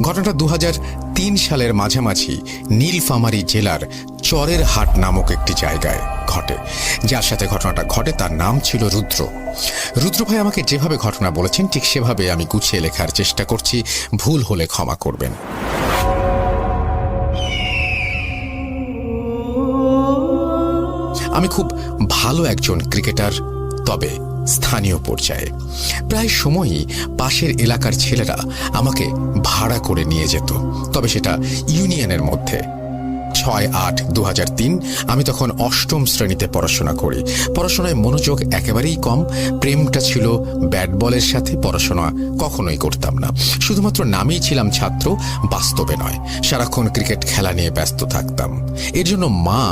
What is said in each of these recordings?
ঘটনাটা 2003 সালের মাঝামাঝি নীলফামারী জেলার চরের হাট নামক একটি জায়গায় ঘটে। যার সাথে ঘটনাটা ঘটে তার নাম ছিল রুদ্র। রুদ্র ভাই আমাকে যেভাবে ঘটনা বলেছেন ঠিক সেভাবে আমি গুছিয়ে লেখার চেষ্টা করছি, ভুল হলে ক্ষমা করবেন। আমি খুব ভালো একজন ক্রিকেটার, তবে স্থানীয় পর্যায়ে। প্রায় সময়ই পাশের এলাকার ছেলেরা আমাকে ভাড়া করে নিয়ে যেত, তবে সেটা ইউনিয়নের মধ্যে। 6-8-2003 আমি তখন অষ্টম শ্রেণীতে পড়াশোনা করি। পড়াশোনায় মনোযোগ একেবারেই কম। প্রেমটা ছিল ব্যাট বলের সাথে, পড়াশোনা কখনোই করতাম না। শুধুমাত্র নামেই ছিলাম ছাত্র, বাস্তবে নয়। সারাক্ষণ ক্রিকেট খেলা নিয়ে ব্যস্ত থাকতাম। এর জন্য মা,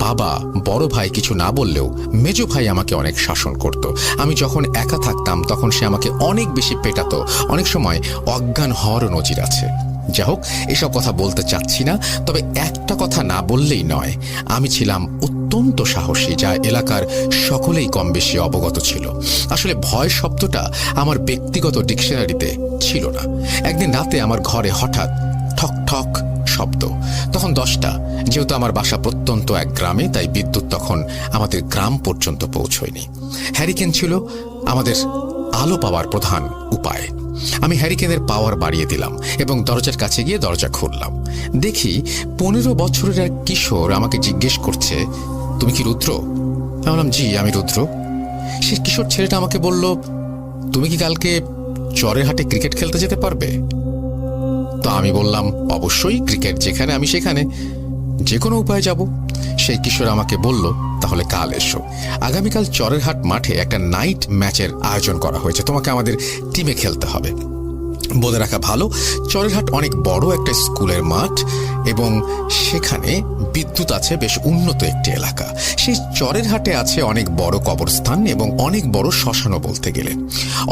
বাবা, বড় ভাই কিছু না বললেও মেজ ভাই আমাকে অনেক শাসন করত। আমি যখন একা থাকতাম তখন সে আমাকে অনেক বেশি পেটাতো, অনেক সময় অজ্ঞান হওয়ারও নজির আছে। যাই হোক, এসব কথা বলতে চাচ্ছি না, তবে একটা কথা না বললেই নয়, আমি ছিলাম অত্যন্ত সাহসী, যা এলাকার সকলেই কম বেশি অবগত ছিল। আসলে ভয় শব্দটা আমার ব্যক্তিগত ডিকশনারিতে ছিল না। একদিন রাতে আমার ঘরে হঠাৎ ঠক ঠক শব্দ। তখন 10টা। যেহেতু আমার বাসা প্রত্যন্ত এক গ্রামে, তাই বিদ্যুৎ তখন আমাদের গ্রাম পর্যন্ত পৌঁছয়নি। হ্যারিকেন ছিল আমাদের আলো পাওয়ার প্রধান উপায়। আমি হ্যারিকেনের পাওয়ার বাড়িয়ে দিলাম এবং দরজার কাছে গিয়ে দরজা খুললাম। দেখি 15 বছরের এক কিশোর আমাকে জিজ্ঞেস করছে, তুমি কি রুদ্র? আমি বললাম, জি আমি রুদ্র। সে কিশোর ছেলেটা আমাকে বলল, তুমি কি কালকে চরের হাটে ক্রিকেট খেলতে যেতে পারবে? তো আমি বললাম, অবশ্যই, ক্রিকেট যেখানে আমি সেখানে, যে কোনো উপায়ে যাব। সেই কিশোর আমাকে বলল, তাহলে কাল এসো। আগামীকাল চরের হাট মাঠে একটা নাইট ম্যাচের আয়োজন করা হয়েছে, তোমাকে আমাদের টিমে খেলতে হবে। বলে রাখা ভালো, চরের হাট অনেক বড় একটা স্কুলের মাঠ এবং সেখানে বিদ্যুৎ আছে, বেশ উন্নত একটি এলাকা। সেই চরের হাটে আছে অনেক বড় কবরস্থান এবং অনেক বড় শ্মশানও বলতে গেলে।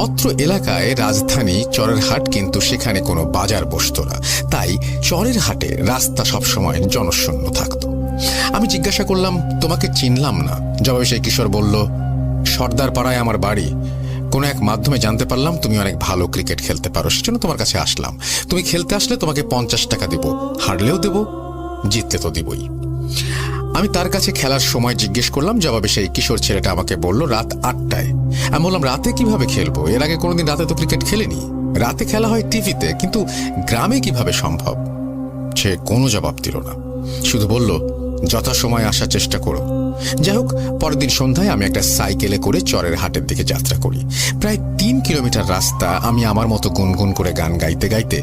অত্র এলাকায় রাজধানী চরের হাট, কিন্তু সেখানে কোনো বাজার বসত না, তাই চরের হাটে রাস্তা সবসময় জনশূন্য থাকত। আমি জিজ্ঞাসা করলাম, তোমাকে চিনলাম না। জবাবে সেই কিশোর বলল, সর্দার পাড়ায় আমার বাড়ি। কোনো এক মাধ্যমে জানতে পারলাম তুমি অনেক ভালো ক্রিকেট খেলতে পারো, সেজন্য তোমার কাছে আসলাম। তুমি খেলতে আসলে তোমাকে 50 টাকা দেব, হারলেও দেব, জিতলে তো দিবই। আমি তার কাছে খেলার সময় জিজ্ঞেস করলাম। জবাবে সেই কিশোর ছেলেটা আমাকে বলল, রাত 8টায়। আমি বললাম, রাতে কিভাবে খেলবো? এর আগে কোনোদিন রাতে তো ক্রিকেট খেলিনি। রাতে খেলা হয় টিভিতে, কিন্তু গ্রামে কিভাবে সম্ভব? সে কোনো জবাব দিল না, শুধু বলল, যথাসময়ে আসার চেষ্টা করো। যাই হোক, পরের দিন সন্ধ্যায় আমি একটা সাইকেলে করে চরের হাটের দিকে যাত্রা করি। প্রায় 3 কিলোমিটার রাস্তা আমি আমার মতো গুনগুন করে গান গাইতে গাইতে